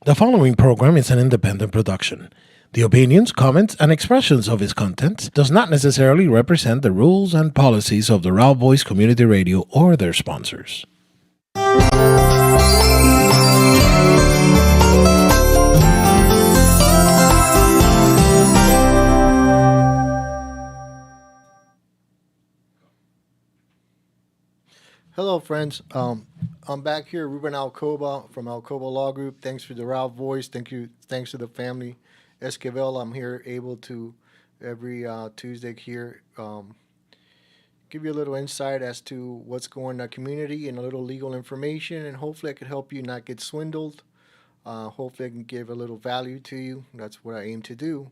The following program is an independent production. The opinions, comments, and expressions of its contents does not necessarily represent the rules and policies of Doral Voice Community Radio or their sponsors. Hello, friends. I'm back here, Ruben Alcoba from Alcoba Law Group. Thanks for Doral Voice. Thanks to the family Esquivel. I'm here able to every Tuesday here give you a little insight as to what's going on in the community and a little legal information, and hopefully I can help you not get swindled. Hopefully I can give a little value to you. That's what I aim to do.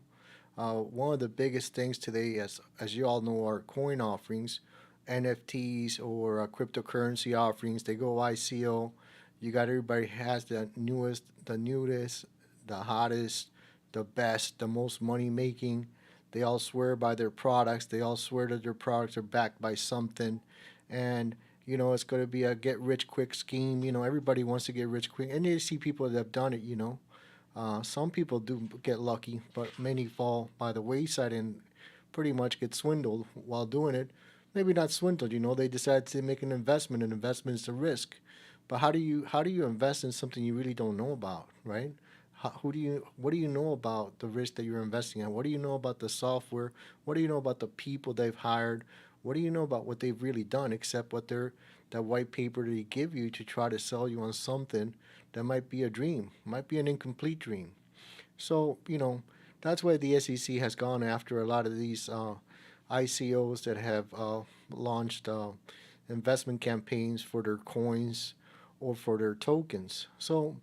One of the biggest things today, as you all know, are coin offerings. NFTs or cryptocurrency offerings. They go ICO. You got everybody has the newest, the hottest, the best, the most money making. They all swear by their products. They all swear that their products are backed by something, and it's going to be a get rich quick scheme. Everybody wants to get rich quick, and you see people that have done it. Some people do get lucky, but many fall by the wayside and pretty much get swindled while doing it. Maybe not swindled, they decide to make an investment. An investment is a risk. But how do you invest in something you really don't know about, right? What do you know about the risk that you're investing in? What do you know about the software? What do you know about the people they've hired? What do you know about what they've really done except that white paper they give you to try to sell you on something that might be a dream, might be an incomplete dream. So, that's why the SEC has gone after a lot of these ICOs that have launched investment campaigns for their coins or for their tokens. So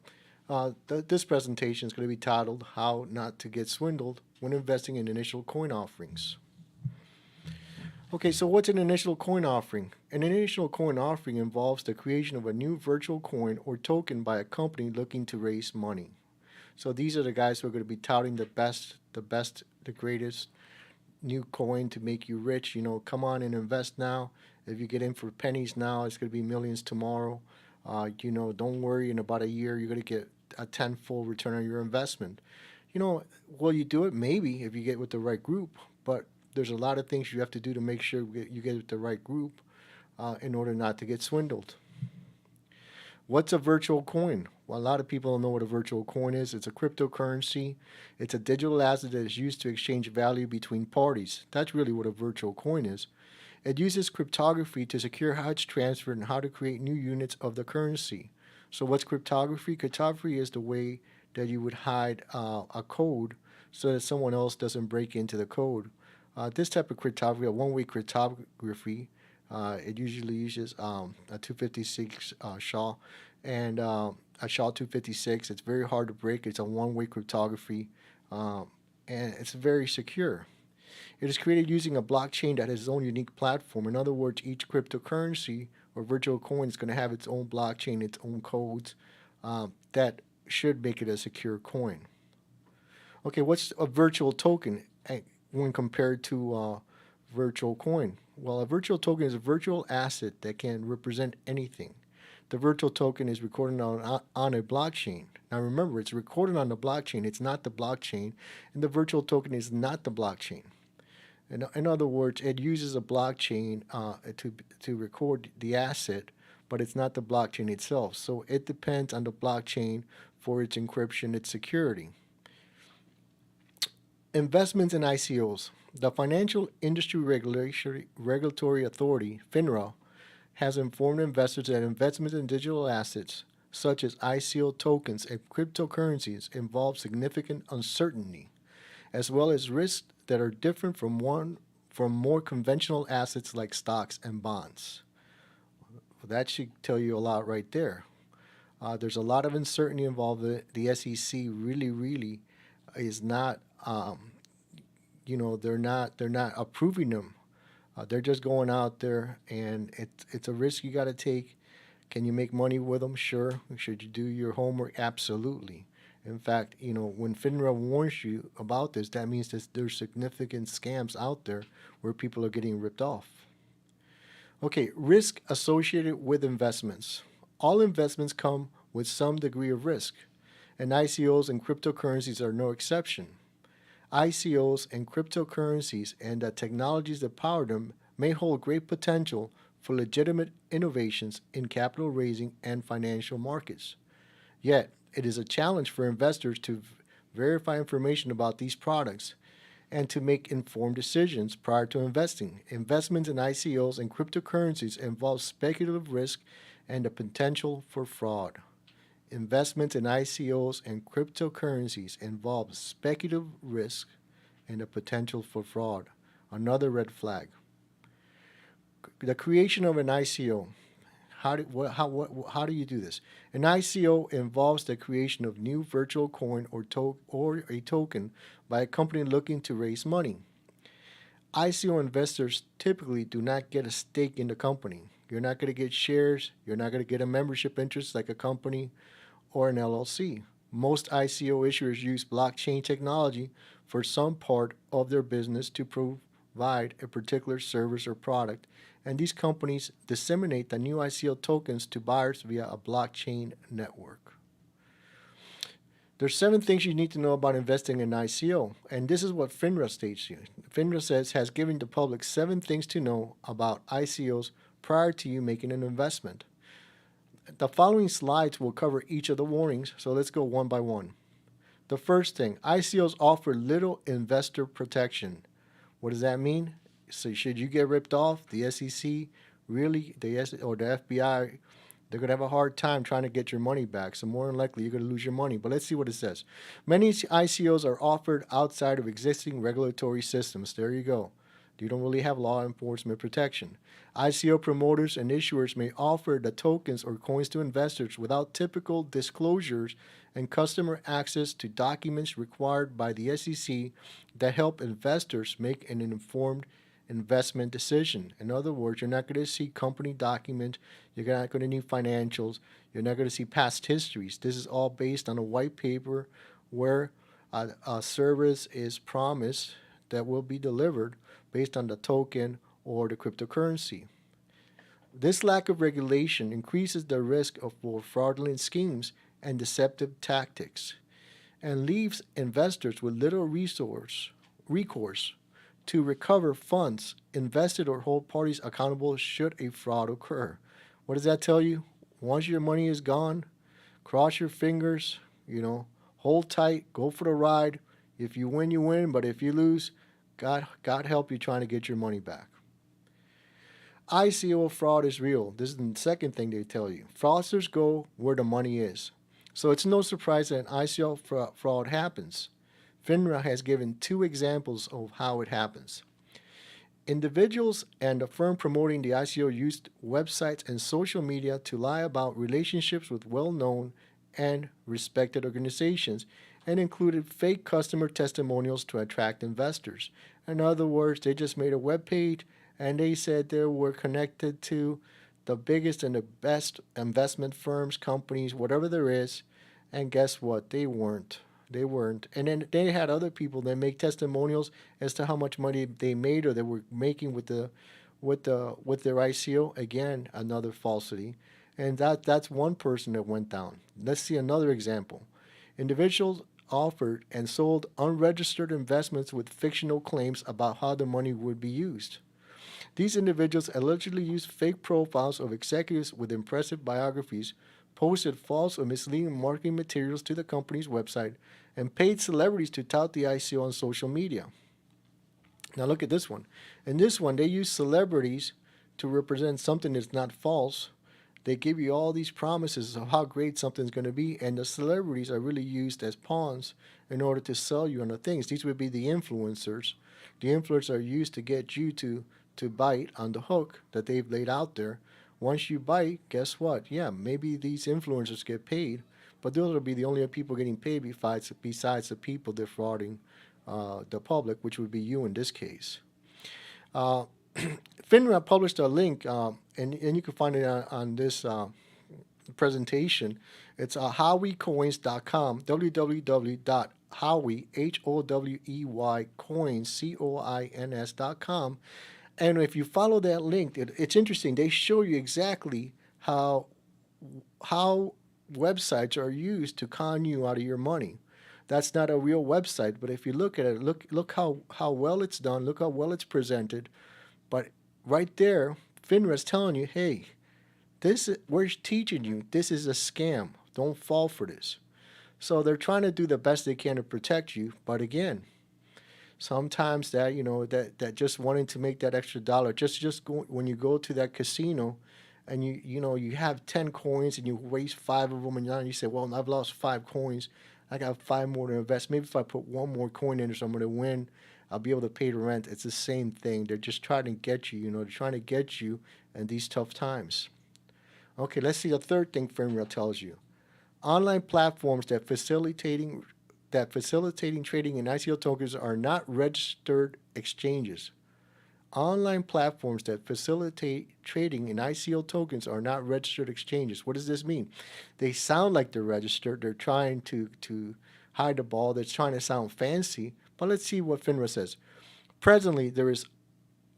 this presentation is going to be titled How Not to Get Swindled When Investing in Initial Coin Offerings. Okay, so what's an initial coin offering? An initial coin offering involves the creation of a new virtual coin or token by a company looking to raise money. So these are the guys who are going to be touting the best, the greatest new coin to make you rich. Come on and invest now. If you get in for pennies now, it's going to be millions tomorrow. Don't worry, in about a year you're going to get a tenfold return on your investment. Will you do it? Maybe, if you get with the right group, but there's a lot of things you have to do to make sure you get with the right group in order not to get swindled. What's a virtual coin? Well, a lot of people don't know what a virtual coin is. It's a cryptocurrency. It's a digital asset that is used to exchange value between parties. That's really what a virtual coin is. It uses cryptography to secure how it's transferred and how to create new units of the currency. So what's cryptography? Cryptography is the way that you would hide a code so that someone else doesn't break into the code. This type of cryptography, a one-way cryptography, it usually uses a 256 SHA and a SHA 256. It's very hard to break. It's a one-way cryptography, and it's very secure. It is created using a blockchain that has its own unique platform. In other words, each cryptocurrency or virtual coin is going to have its own blockchain, its own codes that should make it a secure coin. Okay, what's a virtual token when compared to a virtual coin? Well, a virtual token is a virtual asset that can represent anything. The virtual token is recorded on a blockchain. Now remember, it's recorded on the blockchain. It's not the blockchain, and the virtual token is not the blockchain. In other words, it uses a blockchain to record the asset, but it's not the blockchain itself. So it depends on the blockchain for its encryption, its security. Investments in ICOs. The Financial Industry Regulatory Authority, FINRA, has informed investors that investments in digital assets, such as ICO tokens and cryptocurrencies, involve significant uncertainty, as well as risks that are different from more conventional assets like stocks and bonds. That should tell you a lot right there. There's a lot of uncertainty involved. The SEC really is not. They're not approving them. They're just going out there, and it's a risk you got to take. Can you make money with them? Sure. Should you do your homework? Absolutely. In fact, when FINRA warns you about this, that means that there's significant scams out there where people are getting ripped off. Okay, risk associated with investments. All investments come with some degree of risk. and ICOs and cryptocurrencies are no exception. ICOs and cryptocurrencies and the technologies that power them may hold great potential for legitimate innovations in capital raising and financial markets. Yet, it is a challenge for investors to verify information about these products and to make informed decisions prior to investing. Investments in ICOs and cryptocurrencies involve speculative risk and the potential for fraud. Investments in ICOs and cryptocurrencies involve speculative risk and the potential for fraud. Another red flag. The creation of an ICO. How do you do this? An ICO involves the creation of new virtual coin or a token by a company looking to raise money. ICO investors typically do not get a stake in the company. You're not going to get shares. You're not going to get a membership interest like a company or an LLC. Most ICO issuers use blockchain technology for some part of their business to provide a particular service or product, and these companies disseminate the new ICO tokens to buyers via a blockchain network. There's 7 things you need to know about investing in ICO, and this is what FINRA states here. FINRA says has given the public 7 things to know about ICOs prior to you making an investment. The following slides will cover each of the warnings, so let's go one by one. The first thing, ICOs offer little investor protection. What does that mean? So should you get ripped off, the SEC, really, or the FBI, they're going to have a hard time trying to get your money back. So more than likely, you're going to lose your money. But let's see what it says. Many ICOs are offered outside of existing regulatory systems. There you go. You don't really have law enforcement protection. ICO promoters and issuers may offer the tokens or coins to investors without typical disclosures and customer access to documents required by the SEC that help investors make an informed investment decision. In other words, you're not going to see company documents, you're not going to need financials, you're not going to see past histories. This is all based on a white paper where a service is promised that will be delivered based on the token or the cryptocurrency. This lack of regulation increases the risk of fraudulent schemes and deceptive tactics and leaves investors with little recourse to recover funds invested or hold parties accountable should a fraud occur. What does that tell you? Once your money is gone, cross your fingers, hold tight, go for the ride. If you win, you win, but if you lose, God help you trying to get your money back. ICO fraud is real. This is the second thing they tell you. Fraudsters go where the money is. So it's no surprise that an ICO fraud happens. FINRA has given 2 examples of how it happens. Individuals and the firm promoting the ICO used websites and social media to lie about relationships with well-known and respected organizations and included fake customer testimonials to attract investors. In other words, they just made a web page and they said they were connected to the biggest and the best investment firms, companies, whatever there is, and guess what? They weren't. And then they had other people that make testimonials as to how much money they made or they were making with their ICO. Again, another falsity. And that's one person that went down. Let's see another example. Individuals offered and sold unregistered investments with fictional claims about how the money would be used. These individuals allegedly used fake profiles of executives with impressive biographies, posted false or misleading marketing materials to the company's website, and paid celebrities to tout the ICO on social media. Now look at this one. In this one, they use celebrities to represent something that's not false. They give you all these promises of how great something's going to be, and the celebrities are really used as pawns in order to sell you on the things. These would be the influencers. The influencers are used to get you to bite on the hook that they've laid out there. Once you bite, guess what? Yeah, maybe these influencers get paid, but those will be the only people getting paid besides the people defrauding the public, which would be you in this case. FINRA published a link, and you can find it on this presentation. It's howiecoins.com, www.howie, coins.com. And if you follow that link, it's interesting. They show you exactly how websites are used to con you out of your money. That's not a real website, but if you look at it, look how well it's done, look how well it's presented. But right there, FINRA's telling you, hey, we're teaching you this is a scam. Don't fall for this. So they're trying to do the best they can to protect you, but again, sometimes that that just wanting to make that extra dollar, just go, when you go to that casino and you have 10 coins and you waste 5 of them, and now you say, well, I've lost 5 coins, I got 5 more to invest, maybe if I put 1 more coin in there, so I'm going to win, I'll be able to pay the rent. It's the same thing. They're just trying to get you, they're trying to get you in these tough times. Okay, let's see the third thing FINRA tells you. Online platforms that facilitating trading in ICO tokens are not registered exchanges. Online platforms that facilitate trading in ICO tokens are not registered exchanges. What does this mean? They sound like they're registered. They're trying to hide the ball. They're trying to sound fancy. But let's see what FINRA says. Presently, there is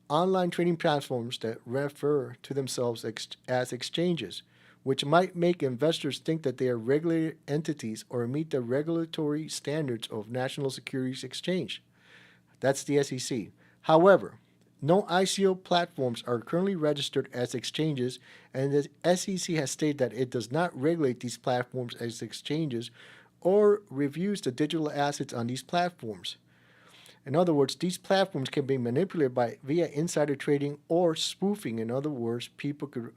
online trading platforms that refer to themselves as exchanges, which might make investors think that they are regulated entities or meet the regulatory standards of National Securities Exchange. That's the SEC. However, no ICO platforms are currently registered as exchanges, and the SEC has stated that it does not regulate these platforms as exchanges or reviews the digital assets on these platforms. In other words, these platforms can be manipulated via insider trading or spoofing. In other words, people could,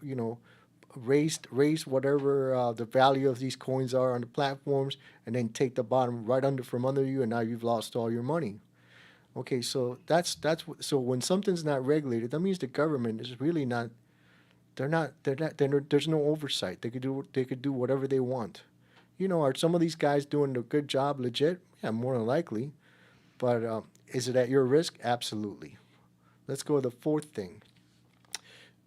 raise whatever the value of these coins are on the platforms, and then take the bottom right from under you, and now you've lost all your money. Okay, so so when something's not regulated, that means the government is really not. There's no oversight. They could do whatever they want. Are some of these guys doing a good job, legit? Yeah, more than likely. But is it at your risk? Absolutely. Let's go to the fourth thing.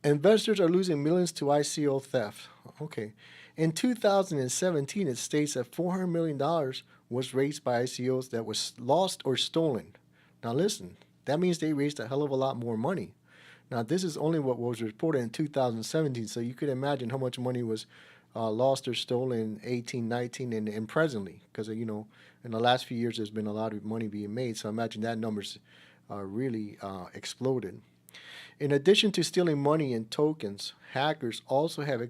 Investors are losing millions to ICO theft. Okay. In 2017, it states that $400 million was raised by ICOs that was lost or stolen. Now listen, that means they raised a hell of a lot more money. Now this is only what was reported in 2017, so you could imagine how much money was lost or stolen in 18, 19, and presently, because in the last few years there's been a lot of money being made. So imagine that number's really exploded. In addition to stealing money and tokens, hackers also have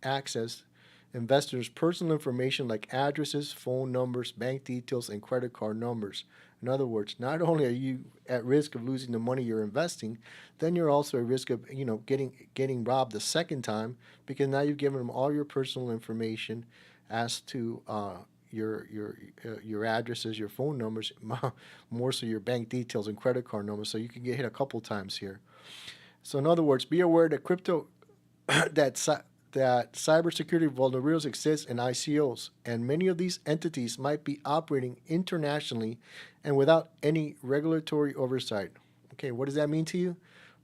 access investors' personal information like addresses, phone numbers, bank details, and credit card numbers. In other words, not only are you at risk of losing the money you're investing, then you're also at risk of getting robbed the second time, because now you've given them all your personal information as to your addresses, your phone numbers, more so your bank details and credit card numbers. So you can get hit a couple times here. So in other words, be aware that that cybersecurity vulnerabilities exist in ICOs, and many of these entities might be operating internationally and without any regulatory oversight. Okay, what does that mean to you?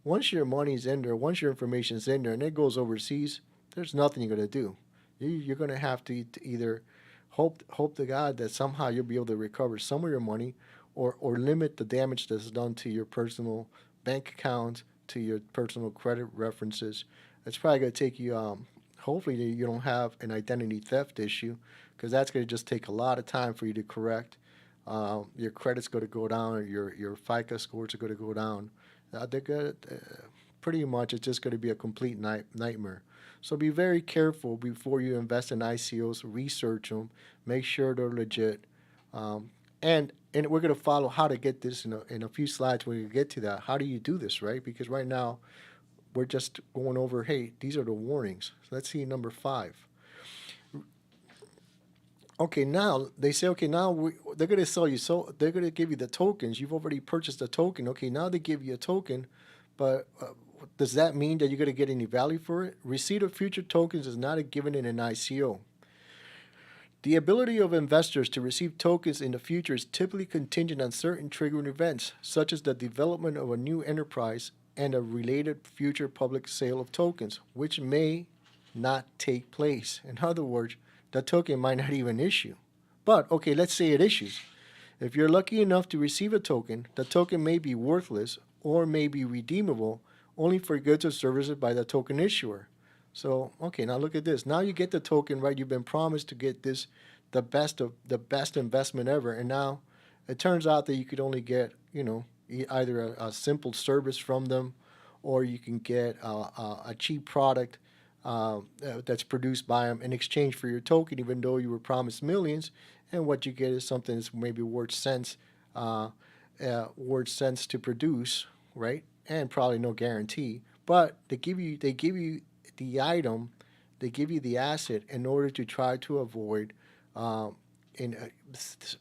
Once your money's in there, once your information's in there, and it goes overseas, there's nothing you're going to do. You're going to have to either hope to God that somehow you'll be able to recover some of your money, or limit the damage that's done to your personal bank account, to your personal credit references. It's probably going to take you, hopefully you don't have an identity theft issue, because that's going to just take a lot of time for you to correct. Your credit's going to go down, or your FICO scores are going to go down. They're good. Pretty much it's just going to be a complete nightmare. So be very careful before you invest in ICOs. Research them, make sure they're legit, and we're going to follow how to get this in a few slides. When we get to that, how do you do this, right? Because right now we're just going over, hey, these are the warnings. So let's see number 5. Okay, now they say, okay, now they're going to sell you, so they're going to give you the tokens. You've already purchased a token. Okay, now they give you a token, but does that mean that you're going to get any value for it? Receipt of future tokens is not a given in an ICO. The ability of investors to receive tokens in the future is typically contingent on certain triggering events, such as the development of a new enterprise and a related future public sale of tokens, which may not take place. In other words, the token might not even issue. But, okay, let's say it issues. If you're lucky enough to receive a token, the token may be worthless or may be redeemable only for goods or services by the token issuer. So, okay, now look at this. Now you get the token, right? You've been promised to get this, the best investment ever, and now it turns out that you could only get, either a simple service from them, or you can get a cheap product that's produced by them in exchange for your token, even though you were promised millions. And what you get is something that's maybe uh, worth cents to produce, right? And probably no guarantee. But they give you the item, they give you the asset in order to try to avoid, um, in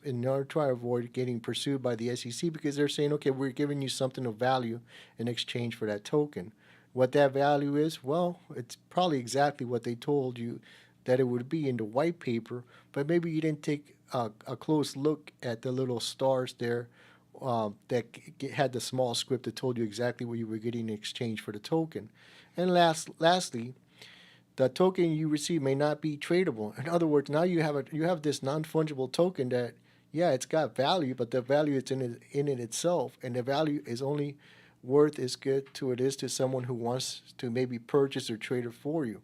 in order to try to avoid getting pursued by the SEC, because they're saying, okay, we're giving you something of value in exchange for that token. What that value is, well, it's probably exactly what they told you that it would be in the white paper, but maybe you didn't take a close look at the little stars there, that had the small script that told you exactly what you were getting in exchange for the token. And lastly, the token you receive may not be tradable. In other words, now you have this non-fungible token that, yeah, it's got value, but the value is in it itself, and the value is only worth as good to it is to someone who wants to maybe purchase or trade it for you.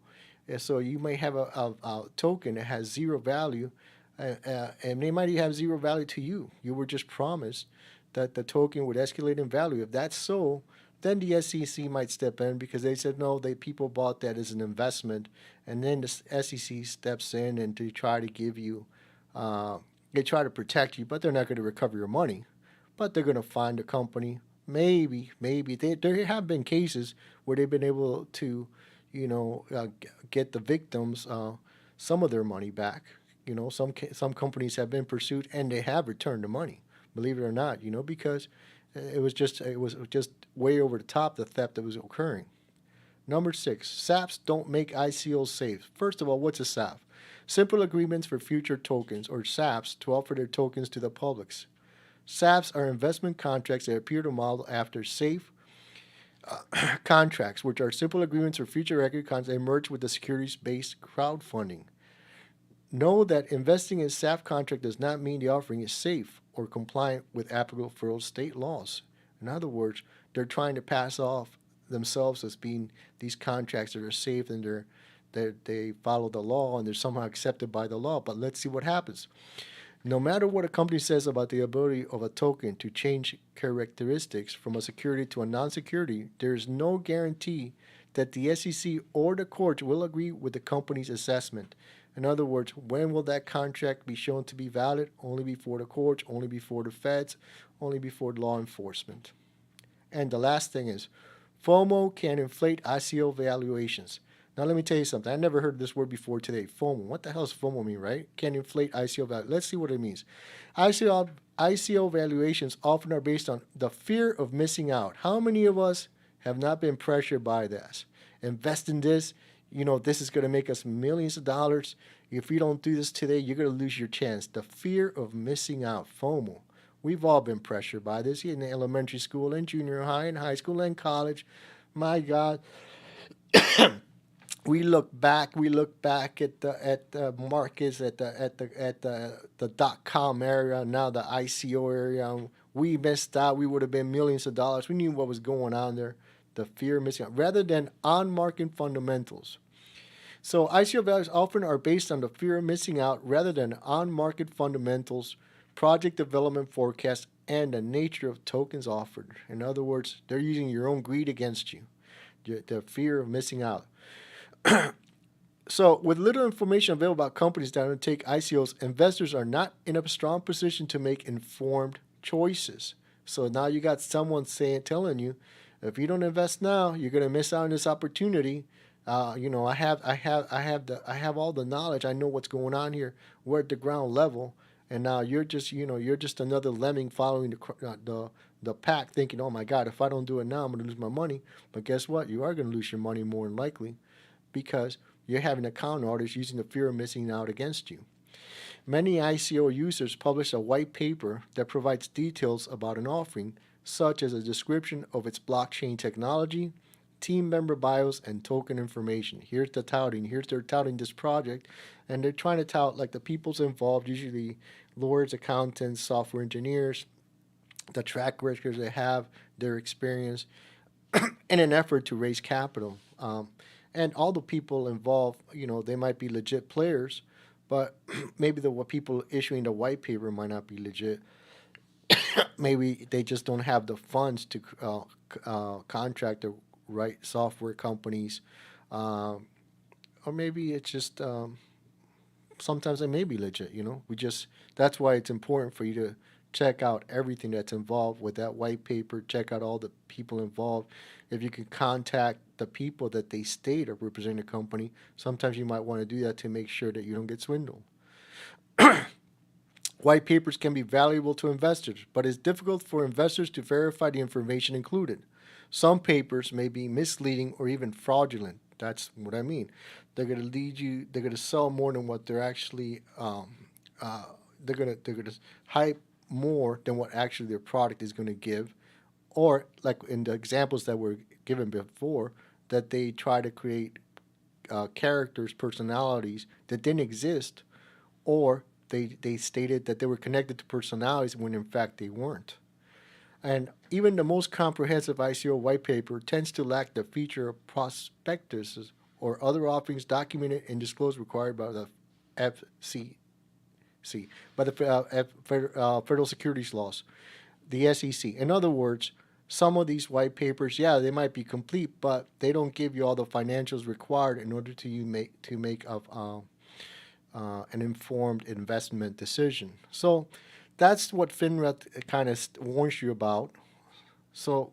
And so you may have a token that has zero value, and they might have zero value to you. You were just promised that the token would escalate in value. If that's so, then the SEC might step in, because they said no, people bought that as an investment, and then the SEC steps in and to try to give you, they try to protect you, but they're not going to recover your money, but they're going to find a company. Maybe there have been cases where they've been able to, get the victims some of their money back. Some companies have been pursued and they have returned the money, believe it or not. Because it was just way over the top, the theft that was occurring. Number 6, SAPs don't make ICOs safe. First of all, what's a SAP? Simple agreements for future tokens, or SAPs, to offer their tokens to the publics. SAPs are investment contracts that appear to model after safe contracts, which are simple agreements for future record contracts that emerge with the securities-based crowdfunding. Know that investing in SAP contract does not mean the offering is safe or compliant with applicable federal state laws. In other words, they're trying to pass off themselves as being these contracts that are safe, and they follow the law and they're somehow accepted by the law. But let's see what happens. No matter what a company says about the ability of a token to change characteristics from a security to a non-security, there is no guarantee that the SEC or the courts will agree with the company's assessment. In other words, when will that contract be shown to be valid? Only before the courts, only before the feds, only before law enforcement. And the last thing is, FOMO can inflate ICO valuations. Now let me tell you something. I never heard this word before today. FOMO. What the hell does FOMO mean, right? Can inflate ICO value. Let's see what it means. ICO valuations often are based on the fear of missing out. How many of us have not been pressured by this? Invest in this. This is going to make us millions of dollars. If you don't do this today, you're going to lose your chance. The fear of missing out, FOMO. We've all been pressured by this in elementary school and junior high and high school and college. My God. We look back at the markets, at the .com area, now the ICO area. We missed out. We would have been millions of dollars. We knew what was going on there. The fear of missing out, rather than on-market fundamentals. So ICO values often are based on the fear of missing out rather than on-market fundamentals, project development forecasts, and the nature of tokens offered. In other words, they're using your own greed against you, the fear of missing out. So, with little information available about companies that undertake ICOs, investors are not in a strong position to make informed choices. So now you got someone telling you, if you don't invest now, you're going to miss out on this opportunity. I have all the knowledge. I know what's going on here. We're at the ground level, and now you're just another lemming following the pack, thinking, oh my God, if I don't do it now, I'm going to lose my money. But guess what? You are going to lose your money more than likely, because you're having a counter artist using the fear of missing out against you. Many ICO users publish a white paper that provides details about an offering, such as a description of its blockchain technology, team member bios, and token information. Here's they're touting this project, and they're trying to tout like the people's involved, usually lawyers, accountants, software engineers, the track records they have, their experience, in an effort to raise capital. And all the people involved, they might be legit players, but maybe the people issuing the white paper might not be legit. Maybe they just don't have the funds to contract the right software companies, um, or maybe it's just sometimes they may be legit. We just That's why it's important for you to check out everything that's involved with that white paper. Check out all the people involved. If you can contact the people that they state are representing the company, sometimes you might want to do that to make sure that you don't get swindled. White papers can be valuable to investors, but it's difficult for investors to verify the information included. Some papers may be misleading or even fraudulent. That's what I mean. They're going to lead you. They're going to sell more than what they're actually. Uh, they're going to hype more than what actually their product is going to give, or like in the examples that were given before, that they try to create characters, personalities that didn't exist, or they stated that they were connected to personalities when in fact they weren't. And even the most comprehensive ICO white paper tends to lack the feature of prospectuses or other offerings documented and disclosed required by the FCC, by the Federal Securities Laws, the SEC. In other words, some of these white papers, yeah, they might be complete, but they don't give you all the financials required in order to make an informed investment decision. So that's what FINRA kind of warns you about. So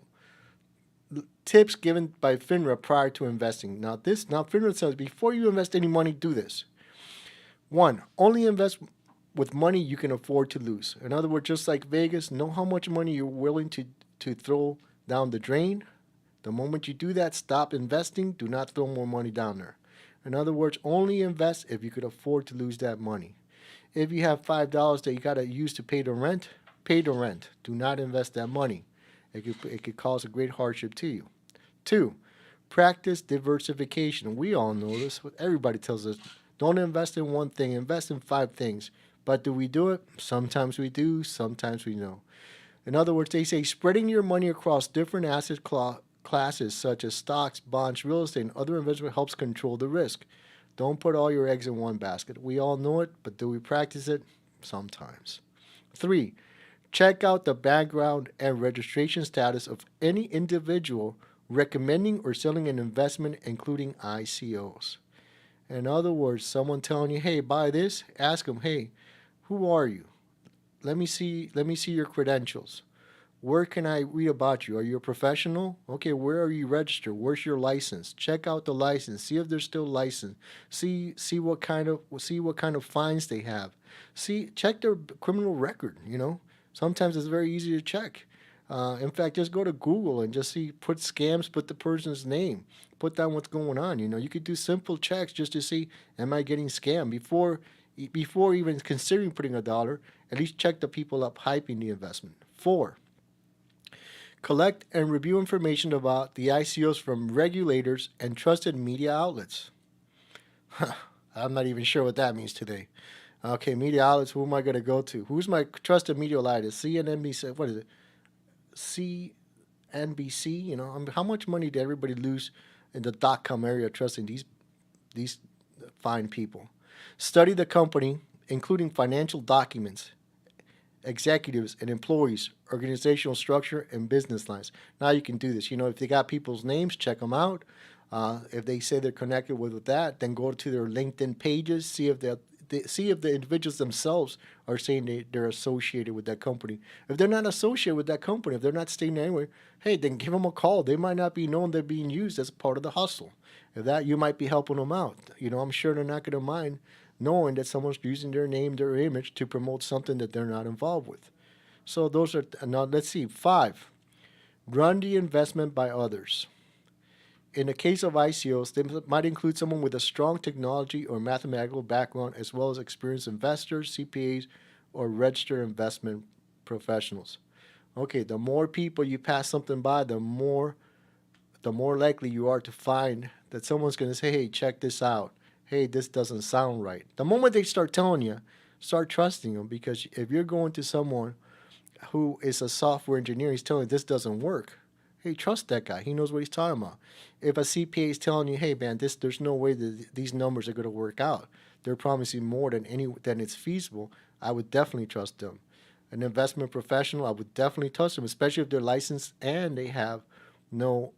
tips given by FINRA prior to investing. Now FINRA says before you invest any money, do this. One, only invest with money you can afford to lose. In other words, just like Vegas, know how much money you're willing to throw down the drain. The moment you do that, stop investing. Do not throw more money down there. In other words, only invest if you could afford to lose that money. If you have $5 that you got to use to pay the rent, pay the rent. Do not invest that money. It could cause a great hardship to you. Two, practice diversification. We all know this. Everybody tells us, don't invest in one thing, invest in 5 things. But do we do it? Sometimes we do, sometimes we don't. In other words, they say spreading your money across different asset classes such as stocks, bonds, real estate, and other investment helps control the risk. Don't put all your eggs in one basket. We all know it, but do we practice it? Sometimes. 3. Check out the background and registration status of any individual recommending or selling an investment, including ICOs. In other words, someone telling you, hey, buy this, ask them, hey, who are you? Let me see your credentials. Where can I read about you? Are you a professional? Okay, where are you registered? Where's your license? Check out the license. See if they're still licensed. See what kind of fines they have. Check their criminal record. Sometimes it's very easy to check. In fact, just go to Google and just put scams, put the person's name, put down what's going on. You could do simple checks just to see, am I getting scammed before even considering putting $1. At least check the people up hyping the investment. 4. Collect and review information about the ICOs from regulators and trusted media outlets. I'm not even sure what that means today. Okay, media outlets, who am I going to go to? Who's my trusted media outlet? CNBC, what is it? CNBC, how much money did everybody lose in the dot-com area trusting these fine people? Study the company, including financial documents, executives and employees, organizational structure, and business lines. Now you can do this. If they got people's names, check them out. If they say they're connected with that, then go to their LinkedIn pages, see if the individuals themselves are saying they're associated with that company. If they're not associated with that company, if they're not staying anywhere, hey, then give them a call. They might not be known they're being used as part of the hustle. If that, you might be helping them out. I'm sure they're not going to mind knowing that someone's using their name, their image to promote something that they're not involved with. So those are, now let's see, 5, run the investment by others. In the case of ICOs, they might include someone with a strong technology or mathematical background, as well as experienced investors, CPAs, or registered investment professionals. Okay, the more people you pass something by, the more likely you are to find that someone's going to say, hey, check this out. Hey, this doesn't sound right. The moment they start telling you, start trusting them, because if you're going to someone who is a software engineer, he's telling you this doesn't work. hey, trust that guy. He knows what he's talking about. If a CPA is telling you, hey, man, there's no way that these numbers are going to work out. They're promising more than it's feasible. I would definitely trust them. An investment professional, I would definitely trust them, especially if they're licensed and they have no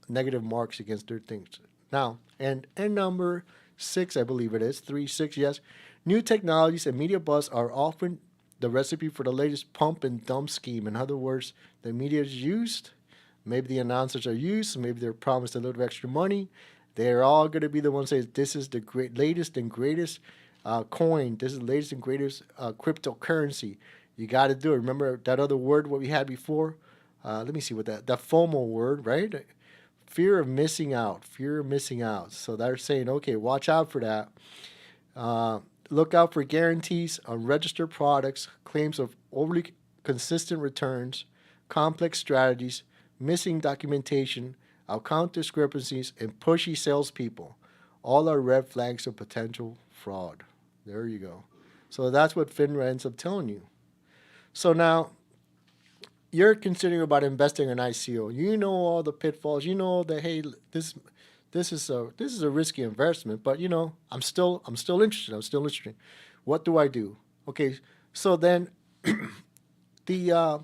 negative marks against their things. Now, and number 6, I believe it is 3 6. Yes, new technologies and media buzz are often the recipe for the latest pump and dump scheme. In other words, the media is used. Maybe the announcers are used. Maybe they're promised a little extra money. They're all going to be the ones saying this is the latest and greatest coin. This is the latest and greatest cryptocurrency. You got to do it. Remember that other word what we had before? Let me see what that FOMO word, right? Fear of missing out. Fear of missing out. So they're saying, okay, watch out for that. Look out for guarantees on registered products, claims of overly consistent returns, complex strategies, missing documentation, account discrepancies, and pushy salespeople. All are red flags of potential fraud. There you go. So that's what FINRA ends up telling you. So now you're considering about investing in ICO. You know all the pitfalls. You know that hey, this is a risky investment, but I'm still interested. I'm still interested. What do I do? Okay, so then the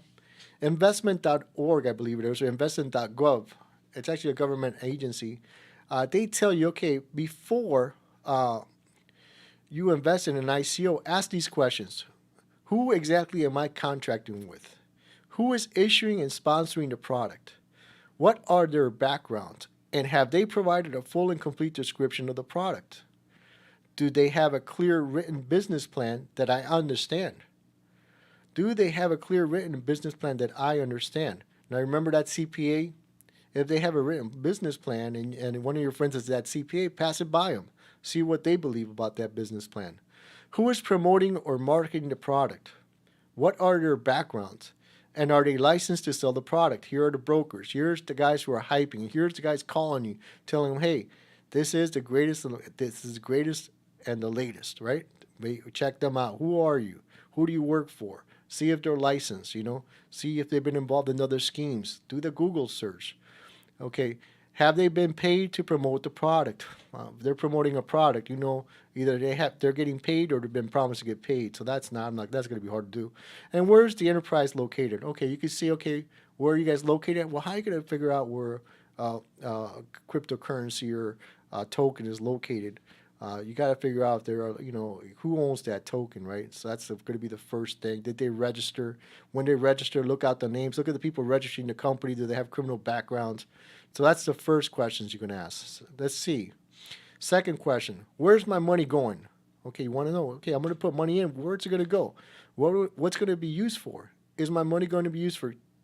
investment.org, I believe it is, or investment.gov. It's actually a government agency. They tell you, okay, before you invest in an ICO, ask these questions. Who exactly am I contracting with? Who is issuing and sponsoring the product? What are their backgrounds? And have they provided a full and complete description of the product? Do they have a clear written business plan that I understand? Do they have a clear written business plan that I understand? Now remember that CPA? If they have a written business plan and one of your friends is that CPA, pass it by them. See what they believe about that business plan. Who is promoting or marketing the product? What are their backgrounds? And are they licensed to sell the product? Here are the brokers. Here's the guys who are hyping. Here's the guys calling you, telling them, hey, this is the greatest and the latest, right? Check them out. Who are you? Who do you work for? See if they're licensed, See if they've been involved in other schemes. Do the Google search. Okay. Have they been paid to promote the product? If they're promoting a product, either they're getting paid or they've been promised to get paid. So that's going to be hard to do. And where's the enterprise located? Okay, you can see, where are you guys located? Well, how are you going to figure out where cryptocurrency or token is located? You got to figure out if there are, who owns that token, right? So that's going to be the first thing. Did they register? When they register, look out the names. Look at the people registering the company. Do they have criminal backgrounds? So that's the first questions you can ask. Let's see. Second question, where's my money going? Okay, you want to know, okay, I'm going to put money in. Where's it going to go? What's going to be used for? Is my money going to be used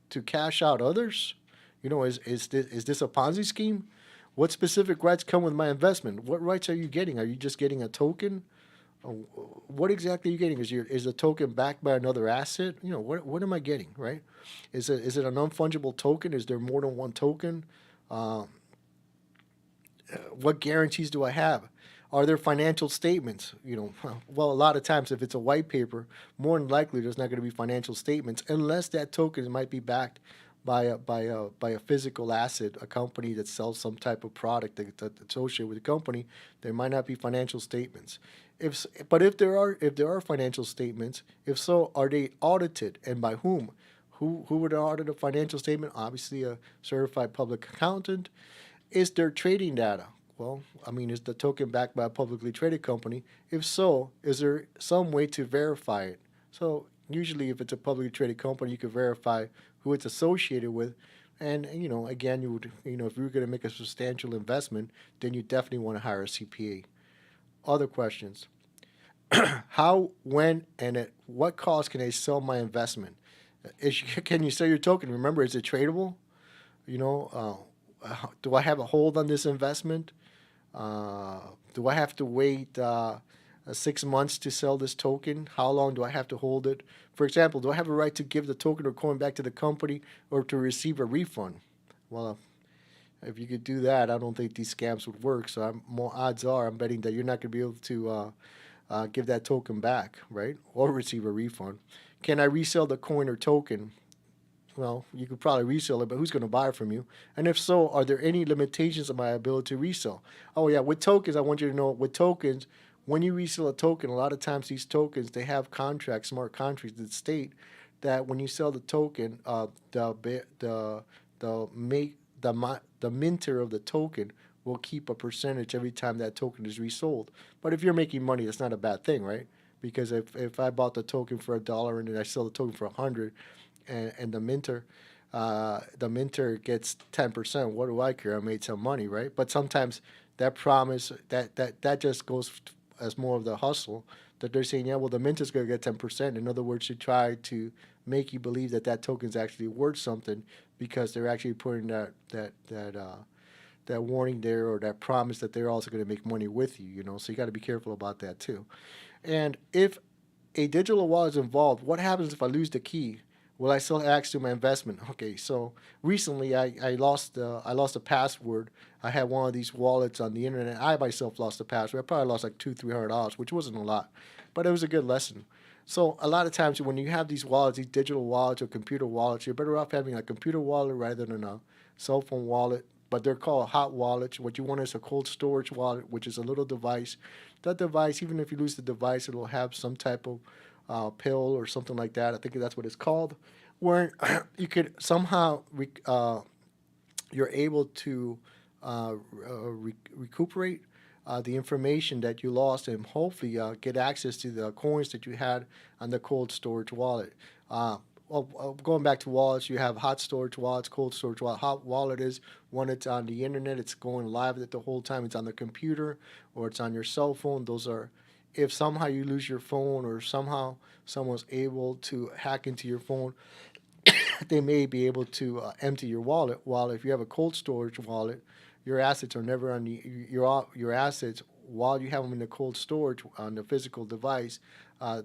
to cash out others? Is this a Ponzi scheme? What specific rights come with my investment? What rights are you getting? Are you just getting a token? What exactly are you getting? Is the token backed by another asset? What am I getting, right? Is it an unfungible token? Is there more than one token? What guarantees do I have? Are there financial statements? Well, a lot of times if it's a white paper, more than likely there's not going to be financial statements unless that token might be backed by a physical asset, a company that sells some type of product that's associated with the company. There might not be financial statements. If there are financial statements, if so, are they audited and by whom? Who would audit a financial statement? Obviously, a certified public accountant. Is there trading data? Well, is the token backed by a publicly traded company? If so, is there some way to verify it? So usually if it's a publicly traded company, you can verify who it's associated with. And, again, you would, if you were going to make a substantial investment, then you definitely want to hire a CPA. Other questions. How, when, and at what cost can I sell my investment? Can you sell your token? Remember, is it tradable? Do I have a hold on this investment? Do I have to wait 6 months to sell this token? How long do I have to hold it? For example, do I have a right to give the token or coin back to the company or to receive a refund? Well, if you could do that, I don't think these scams would work. So more odds are I'm betting that you're not going to be able to give that token back, right? Or receive a refund. Can I resell the coin or token? well, you could probably resell it, but who's going to buy it from you? And if so, are there any limitations on my ability to resell? Oh yeah, with tokens, I want you to know with tokens, when you resell a token, a lot of times these tokens they have contracts, smart contracts that state that when you sell the token, the make the minter of the token will keep a percentage every time that token is resold. But if you're making money, that's not a bad thing, right? Because if I bought the token for $1 and then I sell the token for 100, and the minter gets 10%, what do I care? I made some money, right? But sometimes that promise that just goes as more of the hustle that they're saying, yeah, well, the minter's going to get 10%. In other words, to try to make you believe that that token's actually worth something because they're actually putting that warning there or that promise that they're also going to make money with you, you know. So you got to be careful about that too. And if a digital wallet is involved, what happens if I lose the key? Will I still have access to my investment? Okay, so recently I lost the password. I had one of these wallets on the internet. I myself lost the password. I probably lost like $200-300, which wasn't a lot, but it was a good lesson. So a lot of times when you have these wallets, these digital wallets or computer wallets, you're better off having a computer wallet rather than a cell phone wallet. But they're called hot wallets. What you want is a cold storage wallet, which is a little device. That device, even if you lose the device, it'll have some type of pill or something like that. I think that's what it's called, where you could somehow you're able to recuperate the information that you lost and hopefully get access to the coins that you had on the cold storage wallet. Going back to wallets, you have hot storage wallets, cold storage wallet. Hot wallet is one that's on the internet. It's going live the whole time. It's on the computer or it's on your cell phone. Those are, if somehow you lose your phone or somehow someone's able to hack into your phone, they may be able to empty your wallet. While if you have a cold storage wallet, your assets are never on your assets while you have them in the cold storage on the physical device.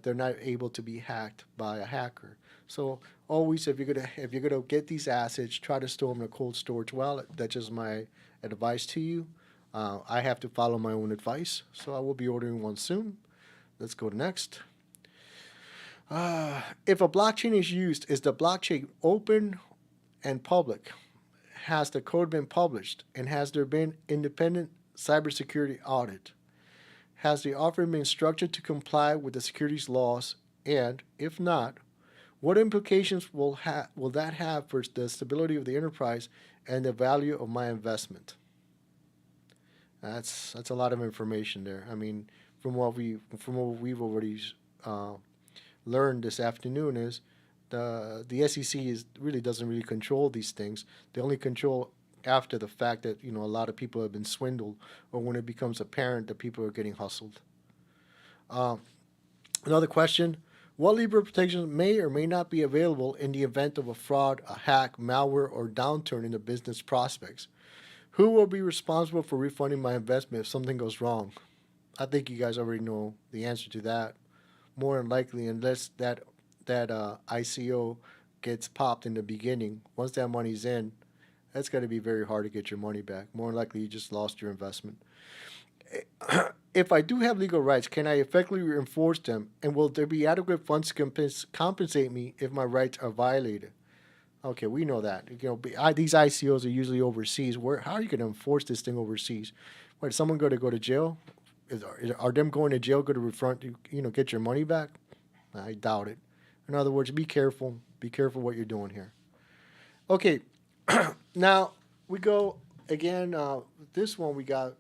They're not able to be hacked by a hacker. So always, if you're gonna get these assets, try to store them in a cold storage wallet. That's just my advice to you. I have to follow my own advice, so I will be ordering one soon. Let's go to next. If a blockchain is used, is the blockchain open and public? Has the code been published? And has there been independent cybersecurity audit? Has the offering been structured to comply with the securities laws? And if not, what implications will that have for the stability of the enterprise and the value of my investment? That's a lot of information there. I mean, from what we've already learned this afternoon is the SEC really doesn't really control these things. They only control after the fact that a lot of people have been swindled or when it becomes apparent that people are getting hustled. Another question: what legal protections may or may not be available in the event of a fraud, a hack, malware, or downturn in the business prospects? Who will be responsible for refunding my investment if something goes wrong? I think you guys already know the answer to that. More than likely, unless that ICO gets popped in the beginning, once that money's in, that's going to be very hard to get your money back. More than likely, you just lost your investment. If I do have legal rights, can I effectively enforce them? And will there be adequate funds to compensate me if my rights are violated? Okay, we know that. These ICOs are usually overseas. How are you going to enforce this thing overseas? What, is someone going to go to jail? Are them going to jail going to get your money back? I doubt it. In other words, be careful. Be careful what you're doing here. Okay, now we go again. This one we got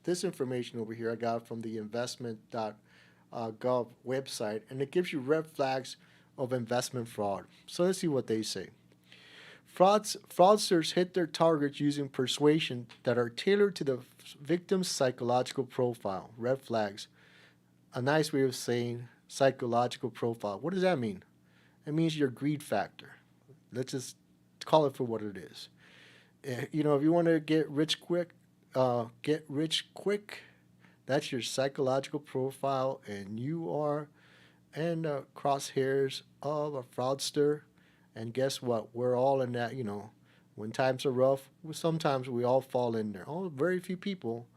this information over here. I got from the investment.gov website, and it gives you red flags of investment fraud. So let's see what they say. Fraudsters hit their targets using persuasion that are tailored to the victim's psychological profile. Red flags. A nice way of saying psychological profile. What does that mean? It means your greed factor. Let's just call it for what it is. If you want to get rich quick, that's your psychological profile, and you are in the crosshairs of a fraudster. And guess what? We're all in that, when times are rough, sometimes we all fall in there. Very few people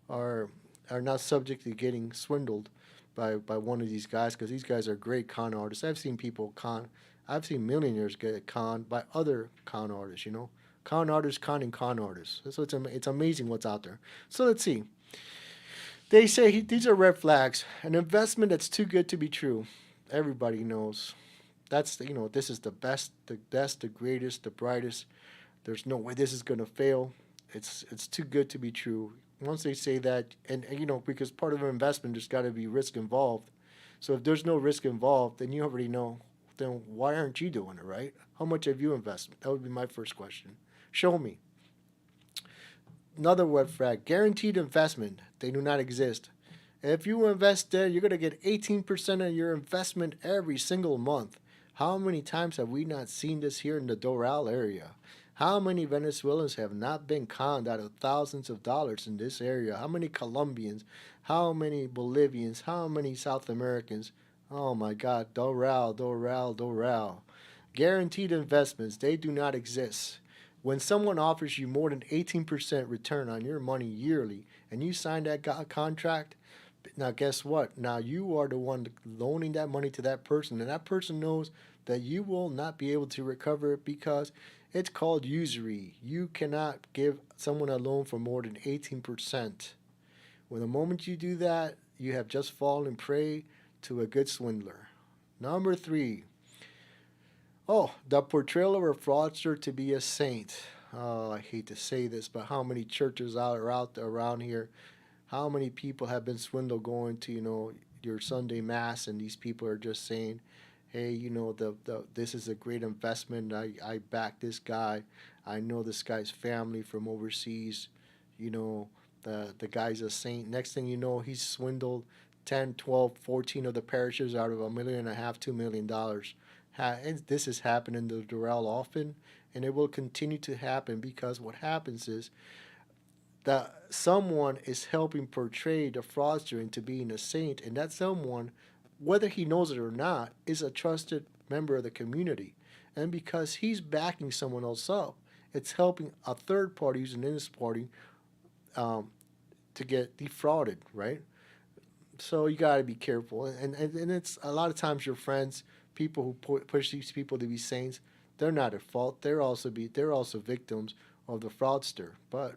are not subject to getting swindled. by one of these guys, because these guys are great con artists. I've seen millionaires get conned by other con artists. Con artists conning con artists. So it's amazing what's out there. So let's see. They say these are red flags. An investment that's too good to be true. Everybody knows. This is the best, the greatest, the brightest. There's no way this is gonna fail. It's too good to be true. Once they say that, and because part of an investment, there's got to be risk involved. So if there's no risk involved, then you already know. Then why aren't you doing it, right? How much have you invested? That would be my first question. Show me. Another red flag: guaranteed investment. They do not exist. If you invest there, you're gonna get 18% of your investment every single month. How many times have we not seen this here in the Doral area? How many Venezuelans have not been conned out of thousands of dollars in this area? How many Colombians? How many Bolivians? How many South Americans? Oh my God, Doral, Doral, Doral. Guaranteed investments, they do not exist. When someone offers you more than 18% return on your money yearly and you sign that contract, now guess what? Now you are the one loaning that money to that person, and that person knows that you will not be able to recover it because it's called usury. You cannot give someone a loan for more than 18%. When the moment you do that, you have just fallen prey to a good swindler. Number 3. Oh, the portrayal of a fraudster to be a saint. Oh, I hate to say this, but how many churches are out there around here? How many people have been swindled going to, your Sunday mass, and these people are just saying, hey, this is a great investment. I back this guy. I know this guy's family from overseas. The guy's a saint. Next thing you know, he's swindled 10, 12, 14 of the parishes out of $1.5 million, $2 million. And this has happened in the Doral often, and it will continue to happen because what happens is that someone is helping portray the fraudster into being a saint, and that someone, whether he knows it or not, is a trusted member of the community. And because he's backing someone else up, it's helping a third party who's an innocent party to get defrauded, right? So you got to be careful. And it's a lot of times your friends, people who push these people to be saints, they're not at fault. They're also victims of the fraudster. But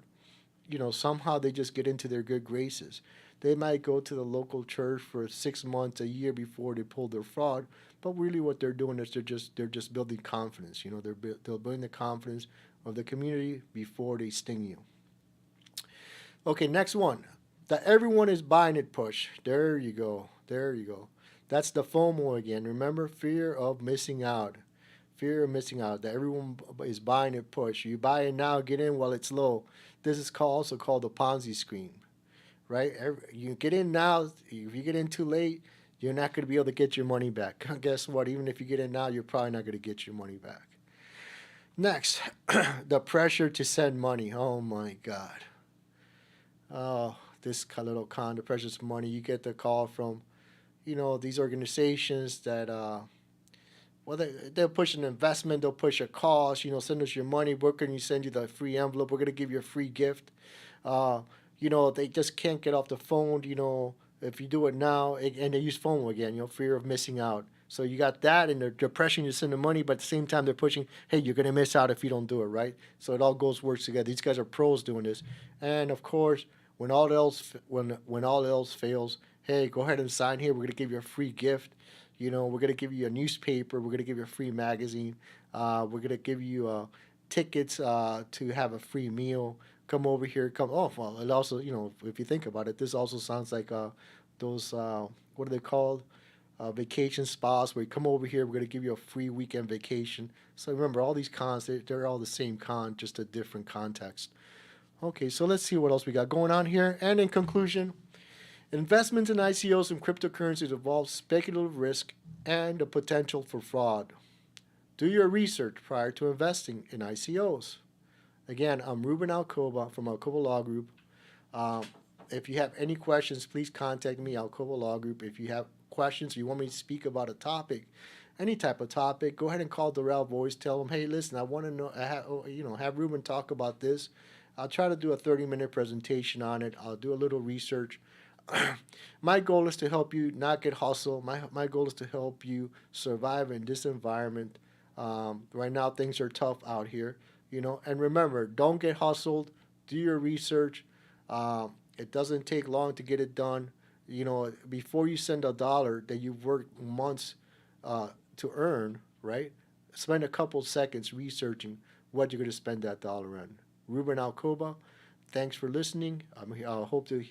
somehow they just get into their good graces. They might go to the local church for 6 months, a year before they pull their fraud, but really what they're doing is they're just building confidence. They're building the confidence of the community before they sting you. Okay, next one. The everyone is buying it push. There you go. That's the FOMO again. Remember, fear of missing out. Fear of missing out. That everyone is buying it push. You buy it now, get in while it's low. This is also called the Ponzi scheme, right? You get in now. If you get in too late, you're not going to be able to get your money back. Guess what? Even if you get in now, you're probably not going to get your money back. Next, the pressure to send money. Oh my God. Oh, this little con, the pressure to money. You get the call from, these organizations that, they'll push an investment, they'll push a cost, send us your money. We're going to send you the free envelope. We're going to give you a free gift. They just can't get off the phone, if you do it now, and they use FOMO again, fear of missing out. So you got that, and they're pressuring you to send the money, but at the same time they're pushing, hey, you're going to miss out if you don't do it, right? So it all works together. These guys are pros doing this. And of course, when all else fails, hey, go ahead and sign here. We're going to give you a free gift. We're going to give you a newspaper. We're going to give you a free magazine. We're going to give you tickets to have a free meal. Come over here. Oh, well, it also, if you think about it, this also sounds like those, what are they called? Vacation spas where you come over here. We're going to give you a free weekend vacation. So remember, all these cons, they're all the same con, just a different context. Okay, so let's see what else we got going on here. And in conclusion, investments in ICOs and cryptocurrencies involve speculative risk and the potential for fraud. Do your research prior to investing in ICOs. Again, I'm Ruben Alcoba from Alcoba Law Group. If you have any questions, please contact me, Alcoba Law Group. If you have questions or you want me to speak about a topic, any type of topic, go ahead and call Doral Voice. Tell them, hey, listen, I want to know, have Ruben talk about this. I'll try to do a 30-minute presentation on it. I'll do a little research. my goal is to help you not get hustled. My goal is to help you survive in this environment. Right now, things are tough out here, you know. And remember, don't get hustled. Do your research. It doesn't take long to get it done. You know, before you send a dollar that you've worked months to earn, right? Spend a couple seconds researching what you're going to spend that dollar on. Ruben Alcoba, thanks for listening. I hope to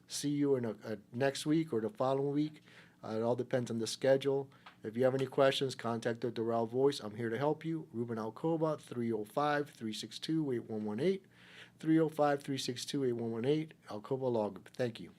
see you in next week or the following week. It all depends on the schedule. If you have any questions, contact the Doral Voice. I'm here to help you. Ruben Alcoba, 305-362-8118. 305-362-8118. Alcoba Law Group. Thank you.